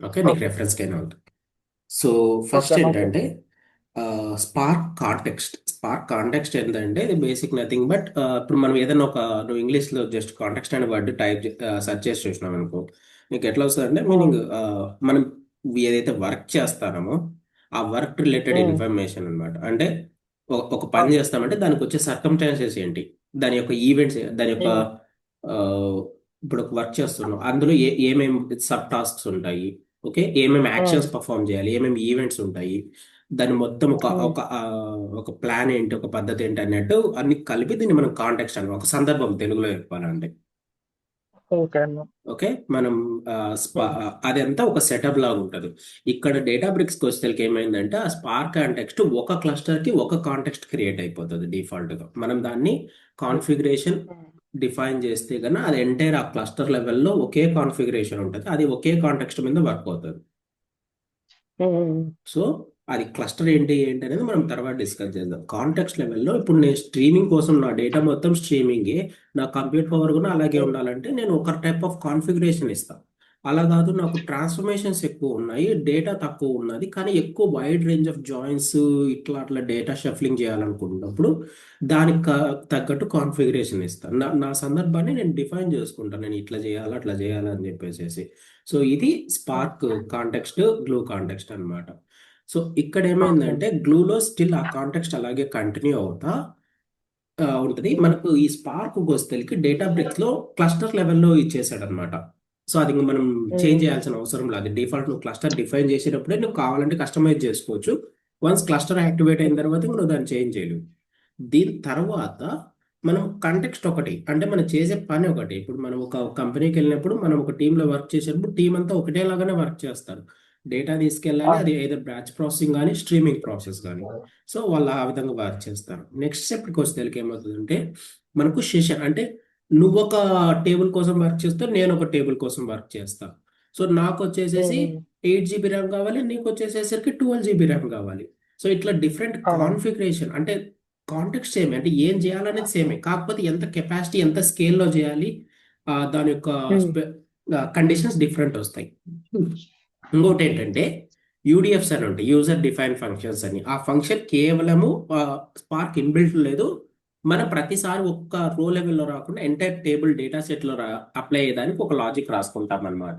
Okay, నీకు okay. రెఫరెన్స్కైనా ఉంటుంది. So okay first అన్న. ఓకే. ఏంటంటే స్పార్క్ కాంటెక్స్ట్ ఏంటంటే ఇది బేసిక్ నథింగ్ బట్ ఇప్పుడు మనం ఏదైనా నువ్వు ఇంగ్లీష్లో జస్ట్ కాంటెక్స్ట్ అనే వర్డ్ సెర్చ్ చేసి చూసినాం అనుకో, నీకు ఎట్లా వస్తుంది అంటే ఉమ్, మీనింగ్ మనం ఏదైతే వర్క్ చేస్తామో ఆ వర్క్ రిలేటెడ్ ఉమ్, ఇన్ఫర్మేషన్ అన్నమాట. అంటే ఒక పని అవును. చేస్తామంటే దానికి వచ్చే సర్కమ్స్టాన్సెస్ ఏంటి, దాని యొక్క ఈవెంట్స్, దాని యొక్క ఉమ్, ఆ, ఇప్పుడు ఒక వర్క్ చేస్తున్నాం అందులో ఏమేమి సబ్ టాస్క్స్ ఉంటాయి, ఓకే, ఏమేమి ఉమ్, యాక్షన్స్ పర్ఫామ్ చేయాలి, ఏమేమి ఈవెంట్స్ ఉంటాయి, దాని మొత్తం ఉమ్, ఒక ప్లాన్ ఏంటి, ఒక పద్ధతి ఏంటి అన్నట్టు అన్ని కలిపి దీన్ని మనం కాంటెక్స్ట్ అని, ఒక సందర్భం తెలుగులో చెప్పాలంటే. ఓకే అన్న. ఓకే, మనం ఉమ్, అదంతా ఒక సెటప్ లాగా ఉంటుంది. ఇక్కడ డేటా బ్రిక్స్కి వచ్చేసరికి ఏమైందంటే ఆ స్పార్క్ కాంటెక్స్ట్ ఒక క్లస్టర్ కి ఒక కాంటెక్స్ట్ క్రియేట్ అయిపోతుంది డిఫాల్ట్ గా. మనం దాన్ని ఉమ్, కాన్ఫిగరేషన్ ఉమ్, డిఫైన్ చేస్తే కన్నా అది ఎంటైర్ ఆ క్లస్టర్ లెవెల్లో ఒకే కాన్ఫిగరేషన్ ఉంటుంది, అది ఒకే కాంటెక్స్ట్ మీద వర్క్ అవుతుంది. ఉమ్, సో అది క్లస్టర్ ఏంటి ఏంటి అనేది మనం తర్వాత డిస్కస్ చేద్దాం. కాంటెక్స్ట్ లెవెల్లో ఇప్పుడు నేను స్ట్రీమింగ్ కోసం నా డేటా మొత్తం స్ట్రీమింగే, నా కంప్యూట్ పవర్ కూడా అలాగే ఉమ్, ఉండాలంటే నేను ఒక టైప్ ఆఫ్ కాన్ఫిగరేషన్ ఇస్తాను. అలా కాదు, నాకు ట్రాన్స్ఫర్మేషన్స్ ఎక్కువ ఉన్నాయి, డేటా తక్కువ ఉన్నది కానీ ఎక్కువ వైడ్ రేంజ్ ఆఫ్ జాయిన్స్, ఇట్లా అట్లా డేటా షఫ్లింగ్ చేయాలనుకున్నప్పుడు దానికి తగ్గట్టు కాన్ఫిగరేషన్ ఇస్తాను. నా సందర్భాన్ని నేను డిఫైన్ చేసుకుంటాను, నేను ఇట్లా చేయాలి అట్లా చేయాలి అని చెప్పేసి. సో ఇది ఉమ్, స్పార్క్ కాంటెక్స్ట్, గ్లూ కాంటెక్స్ట్ అన్నమాట. సో ఇక్కడ ఓకే ఏమైందంటే అన్న. గ్లూలో స్టిల్ ఆ కాంటెక్స్ట్ అలాగే కంటిన్యూ అవుతా ఉంటుంది. ఉమ్, మనకు ఈ స్పార్క్ వస్తేకి డేటా బ్రిక్స్ లో క్లస్టర్ లెవెల్లో ఇచ్చేసాడు అనమాట. సో అది ఇంక మనం చేంజ్ ఉమ్, చేయాల్సిన అవసరం లేదు, డిఫాల్ట్ నువ్వు క్లస్టర్ డిఫైన్ చేసేటప్పుడే నువ్వు కావాలంటే కస్టమైజ్ చేసుకోవచ్చు. వన్స్ క్లస్టర్ యాక్టివేట్ అయిన తర్వాత ఇంక నువ్వు దాన్ని చేంజ్ చేయలేవు. దీని తర్వాత మనం కంటెక్స్ట్ ఒకటి, అంటే మనం చేసే పని ఒకటి. ఇప్పుడు మనం ఒక కంపెనీకి వెళ్ళినప్పుడు మనం ఒక టీంలో వర్క్ చేసేటప్పుడు టీం అంతా ఒకటేలాగానే వర్క్ చేస్తారు. డేటా తీసుకెళ్ళాలి, అది అవును. ఏదో బ్యాచ్ ప్రాసెసింగ్ కానీ స్ట్రీమింగ్ ప్రాసెస్ కానీ. సో వాళ్ళు ఆ విధంగా వర్క్ చేస్తారు. నెక్స్ట్ స్టెప్కి వస్తే ఏమవుతుందంటే మనకు సెషన్ అంటే నువ్వు ఒక టేబుల్ కోసం వర్క్ చేస్తే నేను ఒక టేబుల్ కోసం వర్క్ చేస్తా. సో నాకు వచ్చేసేసి ఉమ్, 8 GB ర్యామ్ కావాలి, నీకు వచ్చేసేసరికి 12 GB ర్యామ్ కావాలి. సో ఇట్లా డిఫరెంట్ అవునవును. కాన్ఫిగరేషన్ అంటే కాంటెక్స్ట్ సేమే, అంటే ఏం చేయాలనేది సేమే, కాకపోతే ఎంత కెపాసిటీ ఎంత స్కేల్లో చేయాలి, దాని యొక్క ఉమ్, కండిషన్స్ డిఫరెంట్ వస్తాయి. ఇంకోటి ఏంటంటే యూడిఎఫ్స్ అని ఉంటాయి, యూజర్ డిఫైన్ ఫంక్షన్స్ అని. ఆ ఫంక్షన్ కేవలము స్పార్క్ ఇన్బిల్ట్ లేదు, మనం ప్రతిసారి ఒక్క రో లెవెల్లో రాకుండా ఎంటైర్ టేబుల్ డేటా సెట్లో అప్లై అయ్యేదానికి ఒక లాజిక్ రాసుకుంటాం అనమాట.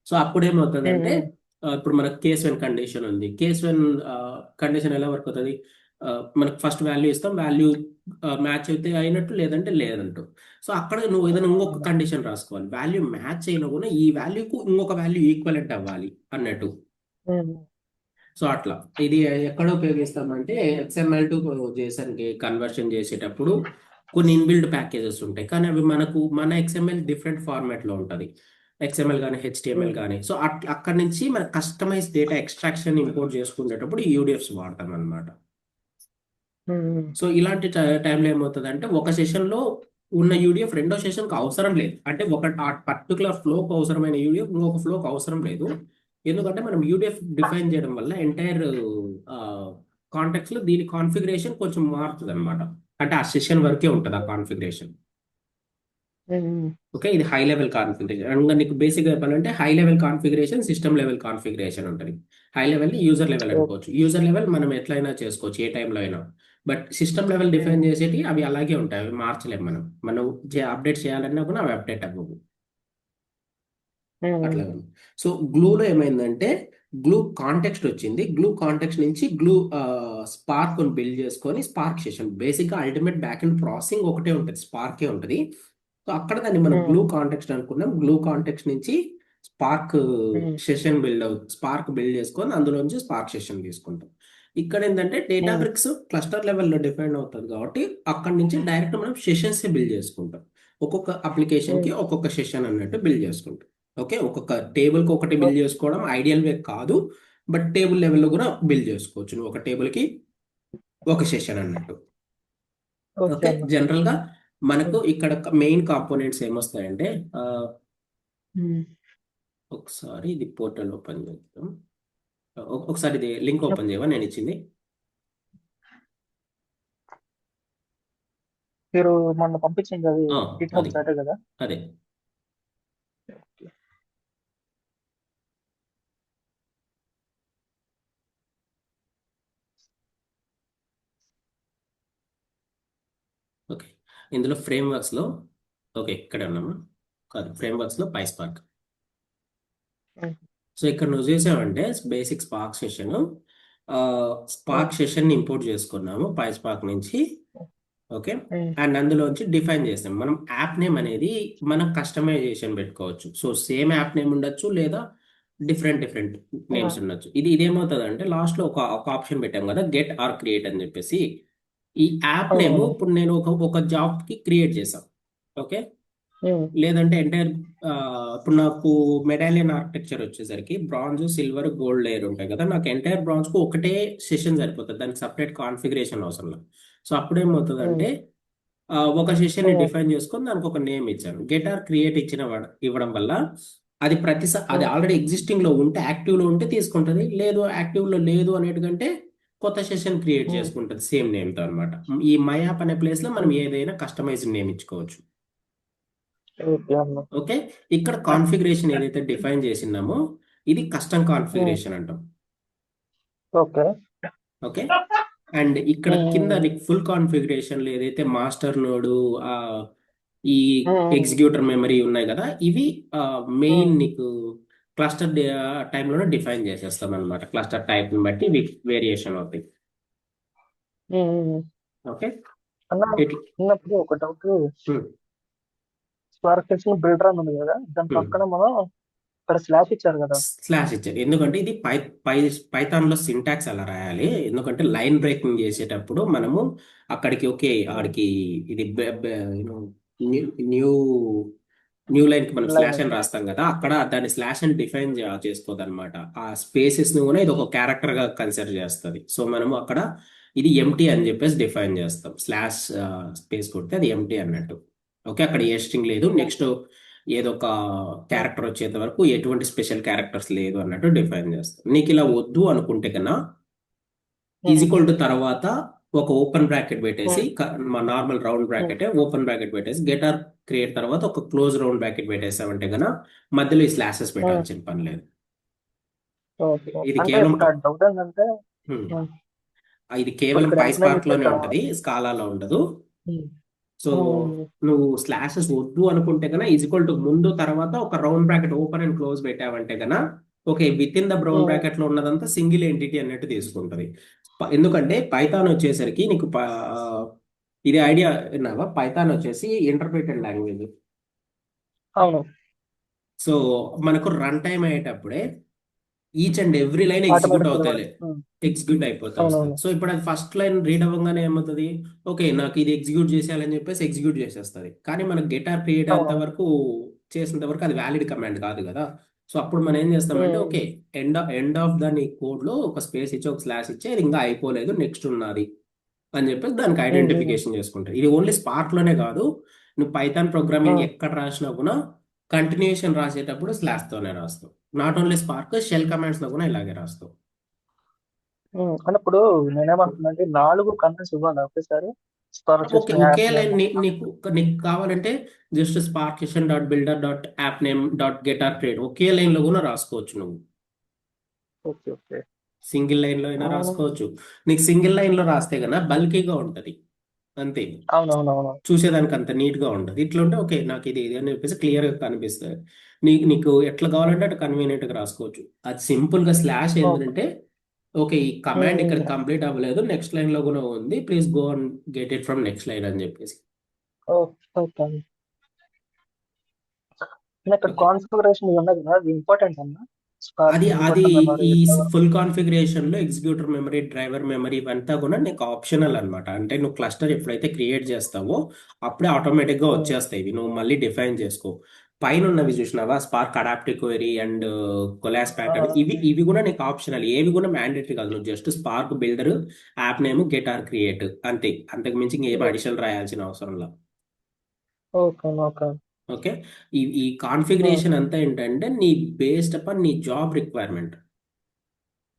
సో అప్పుడు ఉమ్, ఏమవుతుందంటే ఉమ్, ఇప్పుడు మనకు కేస్ వెన్ కండిషన్ ఉంది. కేస్ వెన్ కండిషన్ ఎలా వర్క్ అవుతుంది, మనకు ఫస్ట్ వాల్యూ ఇస్తాం, వాల్యూ మ్యాచ్ అయితే అయినట్టు లేదంటే లేదంటూ. సో అక్కడ నువ్వు ఏదైనా ఇంకొక అవును. కండిషన్ రాసుకోవాలి, వాల్యూ మ్యాచ్ అయినా కూడా ఈ వాల్యూకు ఇంకొక వాల్యూ ఈక్వలెంట్ అవ్వాలి అన్నట్టు. ఉమ్, సో అట్లా ఇది ఎక్కడ ఉపయోగిస్తామంటే XML టు JSON కి కన్వర్షన్ చేసేటప్పుడు కొన్ని ఇన్బిల్డ్ ప్యాకేజెస్ ఉంటాయి, కానీ అవి మన XML డిఫరెంట్ ఫార్మాట్ లో ఉంటుంది, XML కానీ HTML ఉమ్, కానీ. సో అట్లా అక్కడ నుంచి మన కస్టమైజ్ డేటా ఎక్స్ట్రాక్షన్ ఇంపోర్ట్ చేసుకునేటప్పుడు ఈ యూడిఎఫ్స్ వాడతాం అనమాట. ఉమ్, సో ఇలాంటి టైంలో ఏమవుతుందంటే ఒక సెషన్లో ఉన్న యూడిఎఫ్ రెండో సెషన్కి అవసరం లేదు, అంటే ఒక ఆ పర్టికులర్ ఫ్లోకి అవసరమైన యూడిఎఫ్ ఇంకొక ఫ్లోకి అవసరం లేదు. ఎందుకంటే మనం యూడిఎఫ్ డిఫైన్ చేయడం వల్ల ఎంటైర్ కాంటెక్స్ లో దీని కాన్ఫిగరేషన్ కొంచెం మారుతుంది అనమాట. అంటే ఆ సెషన్ వరకే ఉంటుంది ఆ కాన్ఫిగరేషన్. ఉమ్, ఓకే, ఇది హై లెవెల్ కాన్ఫిగరేషన్. అండ్ నీకు బేసిక్ గా చెప్పాలంటే high level configuration, system level configuration ఉంటుంది. High level user level okay. అనుకోవచ్చు, యూజర్ లెవెల్ మనం ఎట్లయినా చేసుకోవచ్చు ఏ టైంలో అయినా. But system level um, define చేసేటి అవి అలాగే ఉంటాయి, అవి మార్చలేము మనం. మనం అప్డేట్ చేయాలన్నా కూడా అవి అప్డేట్ అవ్వవు. ఉమ్, అట్లా ఉంది. సో గ్లూలో ఏమైందంటే గ్లూ కాంటెక్స్ట్ వచ్చింది, గ్లూ కాంటెక్స్ట్ నుంచి గ్లూ స్పార్క్ బిల్డ్ చేసుకొని స్పార్క్ సెషన్, బేసిక్గా అల్టిమేట్ బ్యాక్ అండ్ ప్రాసెసింగ్ ఒకటే ఉంటుంది, స్పార్కే ఉంటుంది. సో అక్కడ దాన్ని మనం గ్లూ ఉమ్, కాంటెక్స్ట్ అనుకున్నాం. గ్లూ కాంటెక్స్ట్ నుంచి స్పార్క్ ఉమ్, సెషన్ బిల్డ్ అవుతుంది, స్పార్క్ బిల్డ్ చేసుకొని అందులో నుంచి స్పార్క్ సెషన్ తీసుకుంటాం. ఇక్కడ ఏంటంటే డేటా ఉమ్, బ్రిక్స్ క్లస్టర్ లెవెల్లో డిఫైన్ అవుతుంది కాబట్టి అక్కడ నుంచి డైరెక్ట్ మనం సెషన్స్ బిల్డ్ చేసుకుంటాం. ఒక్కొక్క అప్లికేషన్ కి ఉమ్, ఒక్కొక్క సెషన్ అన్నట్టు బిల్డ్ చేసుకుంటాం. ఓకే, ఒక్కొక్క టేబుల్ కి ఒకటి బిల్డ్ ఓ- చేసుకోవడం ఐడియల్ వే కాదు, బట్ టేబుల్ లెవెల్లో కూడా బిల్డ్ చేసుకోవచ్చు నువ్వు ఒక టేబుల్ కి ఒక సెషన్ అన్నట్టు. ఓకే ఓకే, అన్న. జనరల్ గా మనకు ఉమ్, ఇక్కడ మెయిన్ కాంపోనెంట్స్ ఏమొస్తాయంటే ఆ, ఉమ్, ఒకసారి ఇది పోర్టల్ ఓపెన్ చేద్దాం. ఒకసారి ఇది లింక్ ఓపెన్ చేయవా నేను ఇచ్చింది. మీరు మొన్న పంపించింది అది ఆ, గిట్ అది హబ్ చాటే కదా? అదే. ఇందులో ఫ్రేమ్వర్క్స్ లో ఓకే ఇక్కడే ఉన్నాము కాదు ఫ్రేమ్వర్క్స్ లో PySpark. ఉమ్, సో ఇక్కడ నువ్వు చూసావంటే బేసిక్ స్పార్క్ సెషన్ ఉమ్, స్పార్క్ సెషన్ ని ఇంపోర్ట్ చేసుకున్నాము PySpark నుంచి. ఓకే. ఉమ్, అండ్ అందులోంచి డిఫైన్ చేస్తాం మనం యాప్ నేమ్ అనేది మనం కస్టమైజేషన్ పెట్టుకోవచ్చు. సో సేమ్ యాప్ నేమ్ ఉండొచ్చు లేదా డిఫరెంట్ డిఫరెంట్ నేమ్స్ ఉమ్, ఉండొచ్చు. ఇదేమవుతుంది అంటే లాస్ట్ లో ఒక ఆప్షన్ పెట్టాం కదా గెట్ ఆర్ క్రియేట్ అని చెప్పేసి. ఈ యాప్ నేమ్ అవునవును. ఇప్పుడు నేను ఒక జాబ్ కి క్రియేట్ చేశాను. ఓకే. ఉమ్, లేదంటే ఎంటైర్ ఇప్పుడు నాకు మెడాలియన్ ఆర్కిటెక్చర్ వచ్చేసరికి బ్రాంజ్ సిల్వర్ గోల్డ్ లేయర్ ఉంటాయి కదా నాకు ఎంటైర్ బ్రాంజ్ కు ఒకటే సెషన్ సరిపోతుంది దానికి సపరేట్ కాన్ఫిగరేషన్ అవసరం లేదు. సో అప్పుడు ఉమ్, ఏమవుతుందంటే ఒక సెషన్ ని ఉమ్, డిఫైన్ చేసుకొని దానికి ఒక నేమ్ ఇచ్చాను గెట్ ఆర్ క్రియేట్ ఇవ్వడం వల్ల అది అది ఉమ్, ఆల్రెడీ ఎగ్జిస్టింగ్ లో ఉంటే యాక్టివ్ లో ఉంటే తీసుకుంటది లేదు యాక్టివ్ లో లేదు అనేటికంటే కొత్త సెషన్ క్రియేట్ ఉమ్, చేసుకుంటది సేమ్ నేమ్ తో అనమాట. ఈ మై యాప్ అనే ప్లేస్ లో మనం ఉమ్. ఏదైనా కస్టమైజ్డ్ నేమ్ ఇచ్చుకోవచ్చు. ఓకే అన్న. ఓకే. ఇక్కడ కాన్ఫిగరేషన్ ఏదైతే డిఫైన్ చేసినామో ఇది కస్టమ్ ఉమ్, కాన్ఫిగరేషన్ అంటాం. ఓకే. ఓకే. అండ్ ఇక్కడ కింద ఉమ్, నీకు ఫుల్ కాన్ఫిగరేషన్ ఏదైతే మాస్టర్ నోడు ఆ ఈ ఉమ్, ఎగ్జిక్యూటర్ మెమరీ ఉన్నాయి కదా ఇవి మెయిన్ ఉమ్, నీకు క్లస్టర్ టైంలోనే డిఫైన్ చేసేస్తాం అనమాట. క్లస్టర్ టైప్ ని బట్టి వేరియేషన్ అవుతాయి. ఉమ్. ఓకే. అన్న, ఇట్లా చిన్నప్పుడు ఒక డౌట్. హ్మ్, స్పార్క్ టెక్స్ట్ బిల్డర్ అని ఉంది కదా, దాని హ్మ్. పక్కన మనం ఇక్కడ స్లాష్ ఇచ్చారు కదా. స్లాష్ ఇచ్చారు ఎందుకంటే ఇది పై పైథాన్ లో సింటాక్స్ అలా రాయాలి ఎందుకంటే లైన్ బ్రేకింగ్ చేసేటప్పుడు మనము అక్కడికి ఓకే ఉమ్, ఆడికి ఇది న్యూ న్యూ లైన్ కి మనం లైన్. స్లాష్ అని రాస్తాం కదా అక్కడ దాన్ని స్లాష్ అని డిఫైన్ చేసుకోదు అనమాట. ఆ స్పేసెస్ ని కూడా ఇది ఒక క్యారెక్టర్ గా కన్సిడర్ చేస్తుంది. సో మనము అక్కడ ఇది ఎంటీ అని చెప్పేసి డిఫైన్ చేస్తాం. స్లాష్ స్పేస్ కొడితే అది ఎంటీ అన్నట్టు. ఓకే అక్కడ ఏ స్ట్రింగ్ లేదు నెక్స్ట్ ఏదో ఒక క్యారెక్టర్ వచ్చేంత వరకు ఎటువంటి స్పెషల్ క్యారెక్టర్స్ లేదు అన్నట్టు డిఫైన్ చేస్తాం. నీకు ఇలా వద్దు అనుకుంటే కన్నా ఈజ్ ఈక్వల్ టు తర్వాత ఒక ఓపెన్ బ్రాకెట్ పెట్టేసి మా normal round bracket open bracket పెట్టేసి గెట్ ఆర్ క్రియేట్ తర్వాత ఒక క్లోజ్ రౌండ్ బ్రాకెట్ పెట్టేసామంటే గన మధ్యలో ఈ స్లాషెస్ పెట్టాల్సిన పని లేదు. ఓకే. ఇది అంటే కేవలం ఇప్పుడు ఆ డౌట్ ఏంటంటే, హ్మ్. ఉమ్, ఇది ఇప్పుడు కేవలం ఇక్కడ ఎంప్లాయ్ PySpark లోనే ఇక్కడ. ఉంటది స్కాలాలో ఉండదు. ఉమ్, సో ఉమ్, నువ్వు స్లాషెస్ వద్దు అనుకుంటే గన ఈజ్ ఈక్వల్ టు ముందు తర్వాత ఒక round bracket open and close పెట్టావంటే గన okay within the brown um, bracket లో ఉన్నదంతా సింగిల్ ఎంటిటీ అన్నట్టు తీసుకుంటది. ఎందుకంటే పైథాన్ వచ్చేసరికి నీకు ఇది ఐడియా విన్నావా పైథాన్ వచ్చేసి ఇంటర్ప్రిటెడ్ లాంగ్వేజ్. అవును. సో మనకు రన్ టైం అయ్యేటప్పుడే each and every line execute automatic కూడా. అవుతాయి ఎగ్జిక్యూట్ అయిపోతా వస్తుంది. అవునవును. సో ఇప్పుడు అది ఫస్ట్ లైన్ రీడ్ అవ్వగానే ఏమవుతుంది ఓకే నాకు ఇది ఎగ్జిక్యూట్ చేసేయాలని చెప్పేసి ఎగ్జిక్యూట్ చేసేస్తుంది. కానీ మనకు గెటార్ క్రియేట్ అయ్యేంత అవునవును. వరకు చేసేంత వరకు అది వ్యాలిడ్ కమాండ్ కాదు కదా. సో అప్పుడు మనం ఏం చేస్తామంటే ఉమ్, ఓకే ఎండ్ ఆఫ్ దాని కోడ్ లో ఒక స్పేస్ ఇచ్చి ఒక స్లాష్ ఇచ్చి అది ఇంకా అయిపోలేదు నెక్స్ట్ ఉన్నది అని చెప్పేసి దానికి ఉమ్, ఉమ్, ఐడెంటిఫికేషన్ చేసుకుంటారు. ఇది ఓన్లీ స్పార్క్ లోనే కాదు నువ్వు పైథాన్ ప్రోగ్రామింగ్ ఉమ్, ఎక్కడ రాసినా కూడా కంటిన్యూషన్ రాసేటప్పుడు స్లాష్ తోనే రాస్తావు. Not only Spark shell commands లో కూడా ఇలాగే రాస్తావు. అంటే ఇప్పుడు నేనేమంటున్నా అంటే 4 కమెంట్స్ ఇవ్వాలి ఒకేసారి. స్పార్క్ ఓకే చేసిన ఒకే యాప్ లైన్ నేమ్. నీకు కావాలంటే just spark session dot builder dot app name dot get or create ఒకే లైన్ లో కూడా రాసుకోవచ్చు నువ్వు. Okay, okay. సింగిల్ లైన్ లో అయినా అవును, రాసుకోవచ్చు. నీకు సింగిల్ లైన్ లో రాస్తే కన్నా బల్కీగా ఉంటది అంతే. అవునవును. చూసేదానికి అంత నీట్ గా ఉండదు. ఇట్లా ఉంటే ఓకే నాకు ఇది అని చెప్పేసి క్లియర్ గా కనిపిస్తుంది. నీకు ఎట్లా కావాలంటే అటు కన్వీనియంట్ గా రాసుకోవచ్చు. అది సింపుల్ గా స్లాష్ ఓకే. ఏంటంటే ఓకే ఈ కమాండ్ ఇక్కడ ఉమ్, కంప్లీట్ అవ్వలేదు నెక్స్ట్ లైన్ లో కూడా ఉంది please go and get it from next line అని చెప్పేసి. Okay, okay. ఇక్కడ ఓకే కాన్ఫిగరేషన్ ఉన్నది కదా, అది ఇంపార్టెంట్ అన్న. స్పార్క్ అది అది ఎగ్జిక్యూటర్ మెమరీ ఈ ఇట్లా. ఫుల్ కాన్ఫిగరేషన్ లో ఎగ్జిక్యూటర్ మెమరీ డ్రైవర్ మెమరీ ఇవంతా కూడా నీకు ఆప్షనల్ అన్నమాట. అంటే నువ్వు క్లస్టర్ ఎప్పుడైతే క్రియేట్ చేస్తావో అప్పుడే ఆటోమేటిక్ గా ఉమ్, వచ్చేస్తాయి ఇవి నువ్వు మళ్ళీ డిఫైన్ చేసుకో. పైన ఉన్నవి చూసినావా స్పార్క్ అడాప్టివ్ క్వెరీ అండ్ కొలాస్ ఆ, ప్యాటర్న్ ఇవి కూడా నీకు ఆప్షనల్ ఏవి కూడా మ్యాండేటరీ కాదు. నువ్వు just Spark builder app name get or create అంతే అంతకు మించి ఇంకేం అడిషనల్ రాయాల్సిన అవసరం లేదు. Okay, okay. ఓకే. ఈ ఉమ్, కాన్ఫిగరేషన్ అంతా ఏంటంటే నీ బేస్డ్ అపాన్ నీ job requirement.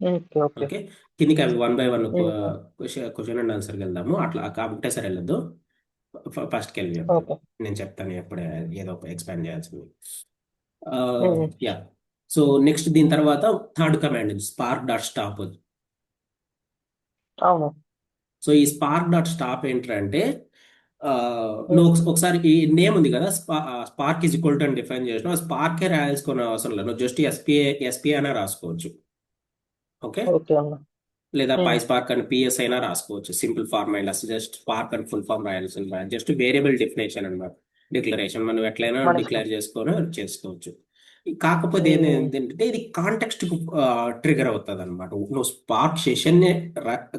Okay, okay. Okay కిందికి అవి one by one um, question and ఆన్సర్కి వెళ్దాము అట్లా ఒకటే సరే వెళ్ళదు. ఫస్ట్కి వెళ్ళి చెప్తాను. ఓకే. నేను చెప్తాను ఎప్పుడే ఏదో ఎక్స్పాండ్ చేయాల్సింది. ఉమ్, యా. సో నెక్స్ట్ దీని తర్వాత third command spark dot stop. అవును. సో ఈ స్పార్క్ డాట్ స్టాప్ ఏంటంటే ఆ, నువ్వు ఉమ్, ఒకసారి ఈ నేమ్ ఉంది కదా, స్పార్క్ ఈజ్ ఈక్వల్ టు అని డిఫైన్ చేసిన స్పార్కే రాయాల్సుకునే అవసరం లేదు, నువ్వు జస్ట్ ఎస్పీఏ అనే రాసుకోవచ్చు. ఓకే. ఓకే అన్న. లేదా పై ఉమ్, స్పార్క్ అని పిఎస్ అయినా రాసుకోవచ్చు, సింపుల్ ఫార్మ్ అయినా జస్ట్ స్పార్క్ అని ఫుల్ ఫార్మ్ రాయాల్సిన జస్ట్ వేరియబుల్ డెఫినేషన్ అన్నమాట. డిక్లరేషన్ మనం ఎట్లయినా మన ఇష్టం. డిక్లేర్ చేసుకొని చేసుకోవచ్చు. కాకపోతే ఉమ్, ఏంటంటే ఇది కాంటెక్స్ట్ ట్రిగర్ అవుతుంది అనమాట. నువ్వు స్పార్క్ సెషన్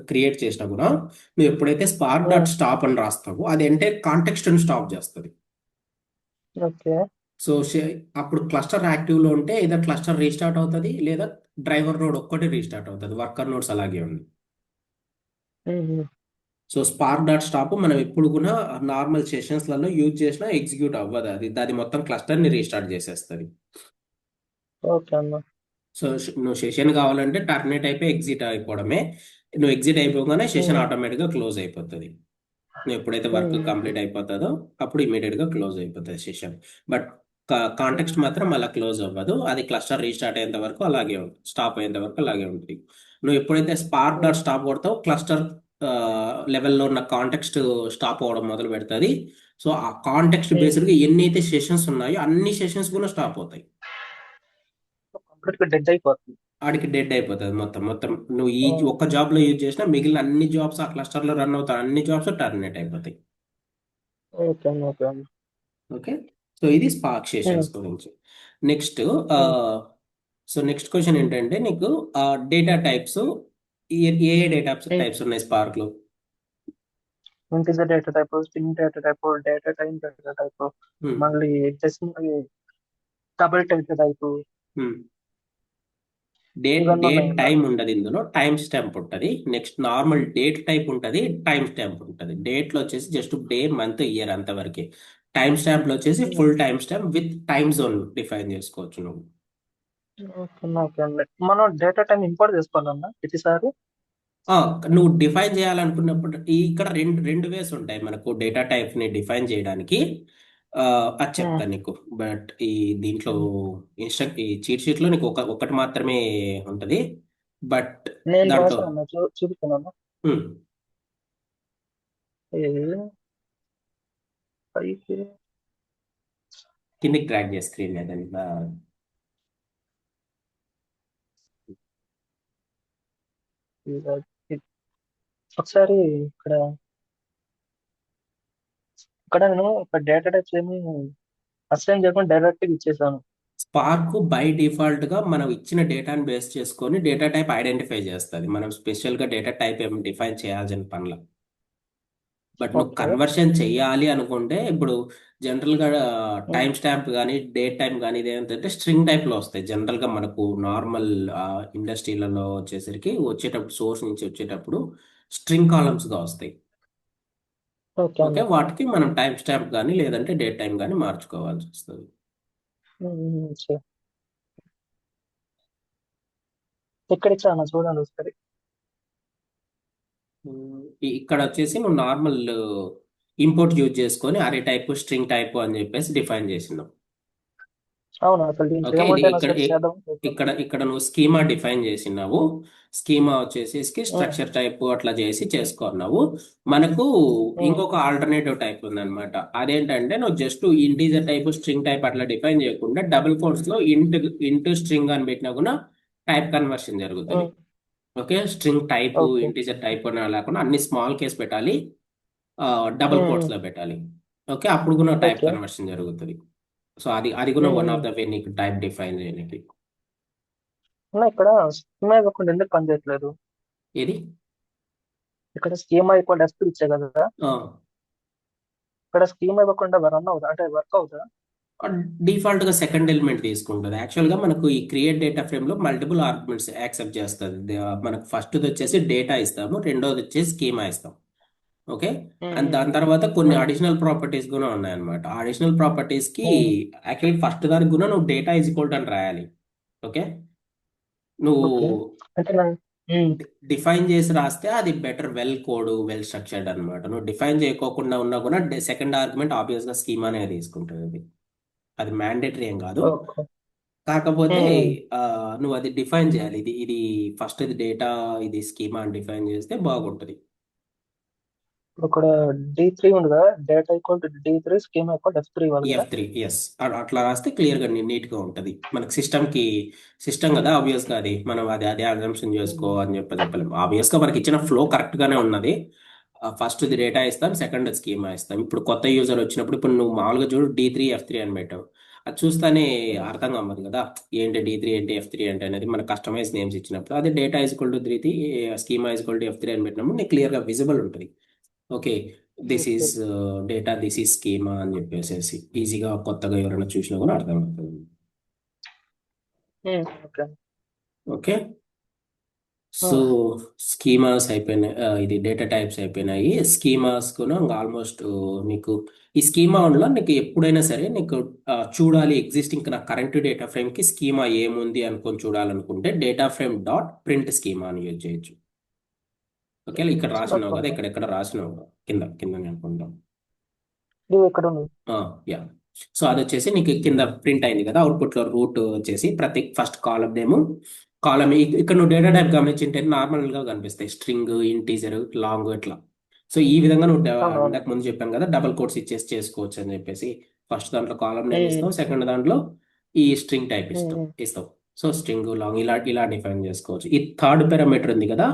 క్రియేట్ చేసినా కూడా నువ్వు ఎప్పుడైతే స్పార్క్ డాట్ ఉమ్, స్టాప్ అని రాస్తావో అది అంటే కాంటెక్స్ట్ అని స్టాప్ చేస్తుంది. ఓకే. సో అప్పుడు క్లస్టర్ యాక్టివ్ లో ఉంటే ఏదో క్లస్టర్ రీస్టార్ట్ అవుతుంది, లేదా డ్రైవర్ నోడ్ ఒక్కటి రీస్టార్ట్ అవుతుంది, వర్కర్ నోడ్స్ అలాగే ఉంది. ఉమ్, ఉమ్, సో స్పార్క్ డాట్ స్టాప్ మనం ఎప్పుడు కూడా నార్మల్ సెషన్స్లలో యూజ్ చేసినా ఎగ్జిక్యూట్ అవ్వదు, అది దాని మొత్తం క్లస్టర్ని రీస్టార్ట్ చేసేస్తుంది. ఓకే అన్న. సో నువ్వు సెషన్ కావాలంటే టర్మినేట్ అయిపోయి ఎగ్జిట్ అయిపోవడమే. నువ్వు ఎగ్జిట్ అయిపోగానే సెషన్ ఉమ్, ఆటోమేటిక్గా క్లోజ్ అయిపోతుంది. నువ్వు ఎప్పుడైతే వర్క్ ఉమ్, కంప్లీట్ అయిపోతుందో అప్పుడు ఇమీడియట్ గా క్లోజ్ అయిపోతుంది సెషన్. బట్ ఉమ్, కాంటెక్స్ట్ మాత్రం అలా క్లోజ్ అవ్వదు, అది క్లస్టర్ రీస్టార్ట్ అయ్యేంత వరకు అలాగే ఉంటుంది, స్టాప్ అయ్యేంత వరకు అలాగే ఉంటుంది. నువ్వు ఎప్పుడైతే స్పార్క్ డాట్ ఉమ్, స్టాప్ కొడతావు క్లస్టర్ లెవెల్లో ఉన్న కాంటెక్స్ట్ స్టాప్ అవ్వడం మొదలు పెడుతుంది. సో ఆ కాంటెక్స్ట్ ఉమ్. బేస్డ్గా ఎన్నైతే సెషన్స్ ఉన్నాయో అన్ని సెషన్స్ కూడా స్టాప్ అవుతాయి. కంప్లీట్ గా డెడ్ అయిపోతుంది. ఆడికి డెడ్ అయిపోతుంది మొత్తం మొత్తం. నువ్వు ఈ ఉమ్, ఒక్క జాబ్ లో యూజ్ చేసినా మిగిలిన అన్ని జాబ్స్ ఆ క్లస్టర్ లో రన్ అవుతాయి, అన్ని జాబ్స్ టర్మినేట్ అయిపోతాయి. ఓకే అన్న. ఓకే అన్న. ఓకే. సో ఇది స్పార్క్ ఉమ్, సెషన్స్ గురించి. నెక్స్ట్ ఉమ్. సో నెక్స్ట్ క్వశ్చన్ ఏంటంటే నీకు డేటా టైప్స్, ఏ ఏ డేటా టైప్స్ ఉన్నాయి స్పార్క్ లో? Integer data type, string data type, data type data type, మళ్ళీ డెసిమల్ డబుల్ డేటా టైప్, ఇవన్నీ డేట్ ఉన్నాయన్న. టైం ఉండదు ఇందులో, టైం స్టాంప్ ఉంటుంది. నెక్స్ట్ నార్మల్ డేట్ టైప్ ఉంటుంది, టైం స్టాంప్ ఉంటుంది. డేట్ లో వచ్చేసి జస్ట్ డే మంత్ ఇయర్ అంతవరకే. టైం స్టాంప్ లో వచ్చేసి um, full time stamp with time zone define చేసుకోవచ్చు నువ్వు. ఓకే అన్న. ఓకే అండి. మనం డేటా టైం ఇంపోర్ట్ చేసుకోవాలన్నా ప్రతిసారి. ఆ, నువ్వు డిఫైన్ చేయాలనుకున్నప్పుడు ఇక్కడ రెండు రెండు వేస్ ఉంటాయి మనకు డేటా టైప్ ని డిఫైన్ చేయడానికి. ఆ, అది ఉమ్, చెప్తాను నీకు. బట్ దీంట్లో ఉమ్. ఈ చీట్ షీట్ లో నీకు ఒకటి మాత్రమే ఉంటది. బట్ నేను దాంట్లో రాశాను అన్న, చూపిస్తున్నాను. ఉమ్, ఇది పైకి కిందికి ట్రాక్ చేయ స్క్రీన్ లేదని. ఇది. ఒకసారి ఇక్కడ ఇక్కడ నేను ఒక డేటా టైప్స్ ఏమి అసైన్ చేయకుండా డైరెక్ట్ ఇచ్చేసాను. స్పార్క్ బై డిఫాల్ట్ గా మనం ఇచ్చిన డేటాను బేస్ చేసుకొని డేటా టైప్ ఐడెంటిఫై చేస్తుంది, మనం స్పెషల్ గా డేటా టైప్ ఏమి డిఫైన్ చేయాల్సిన పనిలా. బట్ నువ్వు ఓకే. కన్వర్షన్ చెయ్యాలి అనుకుంటే ఇప్పుడు జనరల్ గా ఉమ్, టైం స్టాంప్ కానీ డేట్ టైం కానీ ఇది ఏంటంటే స్ట్రింగ్ టైప్ లో వస్తాయి జనరల్ గా మనకు నార్మల్ ఇండస్ట్రీలలో వచ్చేసరికి వచ్చేటప్పుడు సోర్స్ నుంచి వచ్చేటప్పుడు స్ట్రింగ్ కాలమ్స్ గా వస్తాయి. ఓకే ఓకే, అన్న. వాటికి మనం టైం స్టాంప్ కానీ లేదంటే డేట్ టైం కానీ మార్చుకోవాల్సి వస్తుంది. సరే. ఇక్కడ ఇచ్చాను చూడండి ఒకసారి. ఇక్కడ వచ్చేసి నువ్వు నార్మల్ ఇంపోర్ట్ యూజ్ చేసుకొని అరే టైప్ స్ట్రింగ్ టైప్ అని చెప్పేసి డిఫైన్ చేసినావు. అవును, అసలు దీంట్లో ఓకే, ఇది ఏముంటాయి ఇక్కడ సెట్ చేద్దాం చూద్దాం. ఇక్కడ నువ్వు స్కీమా డిఫైన్ చేసినావు. స్కీమా వచ్చేసి ఉమ్, స్ట్రక్చర్ టైప్ అట్లా చేసి చేసుకున్నావు. మనకు ఉమ్, ఇంకొక ఆల్టర్నేటివ్ టైప్ ఉందన్నమాట. అదేంటంటే నువ్వు just integer type string type అట్లా డిఫైన్ చేయకుండా డబుల్ కోట్స్ లో ఇంటూ స్ట్రింగ్ అని పెట్టినా కూడా టైప్ కన్వర్షన్ జరుగుతుంది. Um, okay, string type okay. Integer type అని లేకుండా అన్ని స్మాల్ కేస్ పెట్టాలి, డబుల్ కోట్స్ ఉమ్, లో పెట్టాలి. ఓకే, అప్పుడు కూడా టైప్ ఓకే. కన్వర్షన్ జరుగుతుంది. సో అది కూడా one um, of the way నీకు టైప్ డిఫైన్ చేయడానికి. అన్న ఇక్కడ స్కీమా ఇవ్వకుండా ఎందుకు పనిచేయట్లేదు? ఏది? ఇక్కడ స్కీమా ఈక్వల్ ఎస్ ఇచ్చా కదా, ఇక్కడ స్కీమా ఇవ్వకుండా రన్ అవుదా అంటే వర్క్ అవుదా? డిఫాల్ట్ గా సెకండ్ ఎలిమెంట్ తీసుకుంటుంది. యాక్చువల్ గా మనకు ఈ క్రియేట్ డేటా ఫ్రేమ్ లో మల్టిపుల్ ఆర్గ్యుమెంట్స్ యాక్సెప్ట్ చేస్తుంది. మనకు ఫస్ట్ వచ్చేసి డేటా ఇస్తాము, రెండోది వచ్చేసి స్కీమా ఇస్తాం. ఓకే. ఉమ్, అండ్ ఉమ్, దాని తర్వాత కొన్ని ఉమ్, అడిషనల్ ప్రాపర్టీస్ కూడా ఉన్నాయన్నమాట. అడిషనల్ ప్రాపర్టీస్ కి ఉమ్, యాక్చువల్లీ ఫస్ట్ దానికి కూడా నువ్వు డేటా ఈజ్ ఈక్వల్ టు అని రాయాలి. Okay, okay. నువ్వు అంటే ఉమ్, డిఫైన్ చేసి రాస్తే అది better, well code, well structured అనమాట. నువ్వు డిఫైన్ చేయకోకుండా ఉన్నా కూడా సెకండ్ ఆర్గ్యుమెంట్ ఆబ్వియస్ గా స్కీమానే తీసుకుంటుంది. అది మ్యాండేటరీ ఏం కాదు. ఓకే. కాకపోతే ఉమ్, ఆ, నువ్వు అది డిఫైన్ చేయాలి. ఇది ఫస్ట్ ఇది డేటా, ఇది స్కీమా అని డిఫైన్ చేస్తే బాగుంటుంది. ఇప్పుడు ఇక్కడ D3 ఉంది కదా, data equal to D3, schema equal F3 ఇవ్వాలి కదా. F3 ఎస్, అట్లా రాస్తే క్లియర్గా నీట్గా ఉంటుంది. మనకి సిస్టమ్ కదా, ఆబ్వియస్గా అది మనం అదే అజంప్షన్ చేసుకో అని చెప్పలేము. ఆబ్వియస్గా మనకి ఇచ్చిన ఫ్లో కరెక్ట్గానే ఉన్నది. ఫస్ట్ ఇది డేటా ఇస్తాం, సెకండ్ స్కీమా ఇస్తాం. ఇప్పుడు కొత్త యూజర్ వచ్చినప్పుడు ఇప్పుడు నువ్వు మామూలుగా చూడు D3 F3 అని పెట్టావు, అది చూస్తానే అర్థం కాదు కదా, ఏంటి D3 ఏంటి F3 ఏంటి అనేది. మన కస్టమైజ్ నేమ్స్ ఇచ్చినప్పుడు అదే data equal to 3 schema equal to F3 అని పెట్టినప్పుడు నీకు క్లియర్గా విజిబుల్ ఉంటుంది. Okay, this okay. Is data, this is schema అని చెప్పేసి ఈజీగా కొత్తగా ఎవరైనా చూసినా కూడా అర్థమవుతుంది. ఓకే. ఓకే, సో స్కీమాస్ అయిపోయినాయి, ఇది డేటా టైప్స్ అయిపోయినాయి. స్కీమాస్ కూడా ఆల్మోస్ట్ నీకు ఈ స్కీమా లో నీకు ఎప్పుడైనా సరే నీకు చూడాలి ఎగ్జిస్టింగ్ నా కరెంట్ డేటా ఫ్రేమ్ కి స్కీమా ఏముంది అనుకొని చూడాలనుకుంటే data frame dot print schema అని యూజ్ చేయొచ్చు. ఓకే, ఇక్కడ రాసినావు కదా, ఎక్కడ రాసినావు కదా, కింద అనుకుంటాం. ఇది ఎక్కడ ఉంది? యా, సో అది వచ్చేసి నీకు కింద ప్రింట్ అయింది కదా, అవుట్పుట్ లో రూట్ వచ్చేసి ప్రతి ఫస్ట్ కాలం నేమ్, కాలం ఇక్కడ నువ్వు డేటా టైప్ గమనించింటే నార్మల్ గా కనిపిస్తాయి, స్ట్రింగ్, ఇంటీజర్, లాంగ్ ఇట్లా. సో ఈ విధంగా నువ్వు అవునవును. ఇందాక ముందు చెప్పాను కదా, డబల్ కోట్స్ ఇచ్చేసి చేసుకోవచ్చు అని చెప్పేసి. ఫస్ట్ దాంట్లో కాలం నేమ్ ఉమ్, ఇస్తావు, సెకండ్ దాంట్లో ఈ స్ట్రింగ్ టైప్ ఇస్తావు. సో స్ట్రింగ్, లాంగ్ ఇలా డిఫైన్ చేసుకోవచ్చు. ఈ థర్డ్ పారామీటర్ ఉంది కదా,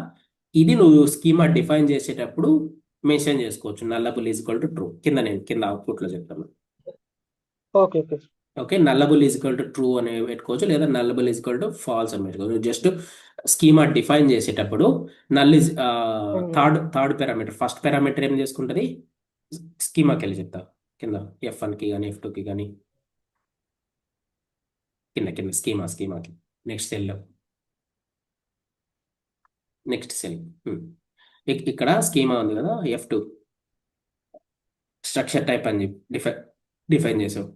ఇది నువ్వు స్కీమా డిఫైన్ చేసేటప్పుడు మెన్షన్ చేసుకోవచ్చు. నల్లబుల్ ఈజ్వల్ టు ట్రూ, కింద అవుట్పుట్ లో చెప్తాను. Okay. Okay. Okay, నల్లబుల్ equal to true అని పెట్టుకోవచ్చు, లేదా నల్లబుల్ ఈజ్వల్ టు ఫాల్స్ అని పెట్టుకోవచ్చు. జస్ట్ స్కీమా డిఫైన్ చేసేటప్పుడు null is third parameter, first parameter ఏం చేసుకుంటుంది, స్కీమాకి వెళ్ళి చెప్తా. కింద F1 కి కానీ F2 కి కానీ కింద స్కీమాకి నెక్స్ట్ సెల్ ఇక్కడ స్కీమా ఉంది కదా, F2 స్ట్రక్చర్ టైప్ అని చెప్పి డిఫైన్ చేసావు.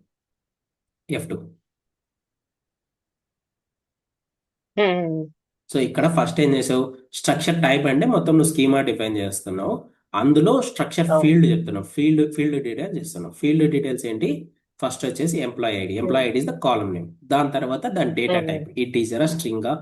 F2, సో ఇక్కడ ఫస్ట్ ఏం చేసావు, స్ట్రక్చర్ టైప్ అంటే మొత్తం నువ్వు స్కీమా డిఫైన్ చేస్తున్నావు, అందులో స్ట్రక్చర్ ఫీల్డ్ చెప్తున్నావు, ఫీల్డ్ డీటెయిల్స్ ఇస్తున్నావు. ఫీల్డ్ డీటెయిల్స్ ఏంటి, ఫస్ట్ వచ్చేసి employee ID is the column name, దాని తర్వాత దాని డేటా టైప్, ఇంటీజరా, స్ట్రింగా,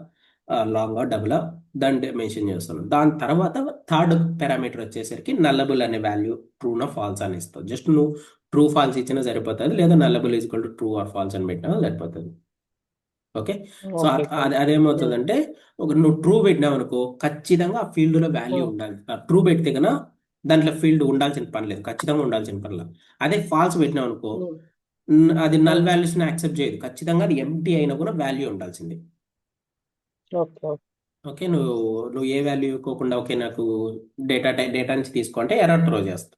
లాంగా, డబులా, దాన్ని మెన్షన్ చేస్తున్నావు. దాని తర్వాత థర్డ్ పారామీటర్ వచ్చేసరికి నల్లబుల్ అనే వాల్యూ ట్రూనా ఫాల్స్ అని ఇస్తావు. జస్ట్ నువ్వు ట్రూ ఫాల్స్ ఇచ్చినా సరిపోతుంది, లేదా nullable equal to true or false అని పెట్టినా సరిపోతుంది. ఓకే, సో అదేమవుతుందంటే నువ్వు ట్రూ పెట్టినావు అనుకో, ఖచ్చితంగా ఆ ఫీల్డ్ లో వాల్యూ ఉండాలి. ట్రూ పెడితే కన్నా దాంట్లో ఫీల్డ్ ఉండాల్సిన పని లేదు, ఖచ్చితంగా ఉండాల్సిన పని లేదు. అదే ఫాల్స్ పెట్టినావు అనుకో, అది నల్ వాల్యూస్ ని యాక్సెప్ట్ చేయదు, ఖచ్చితంగా అది ఎంటీ అయినా కూడా వాల్యూ ఉండాల్సిందే. ఓకే, నువ్వు ఏ వాల్యూ ఇవ్వకుండా ఓకే నాకు డేటా నుంచి తీసుకుంటే ఎర్రర్ త్రో చేస్తావు.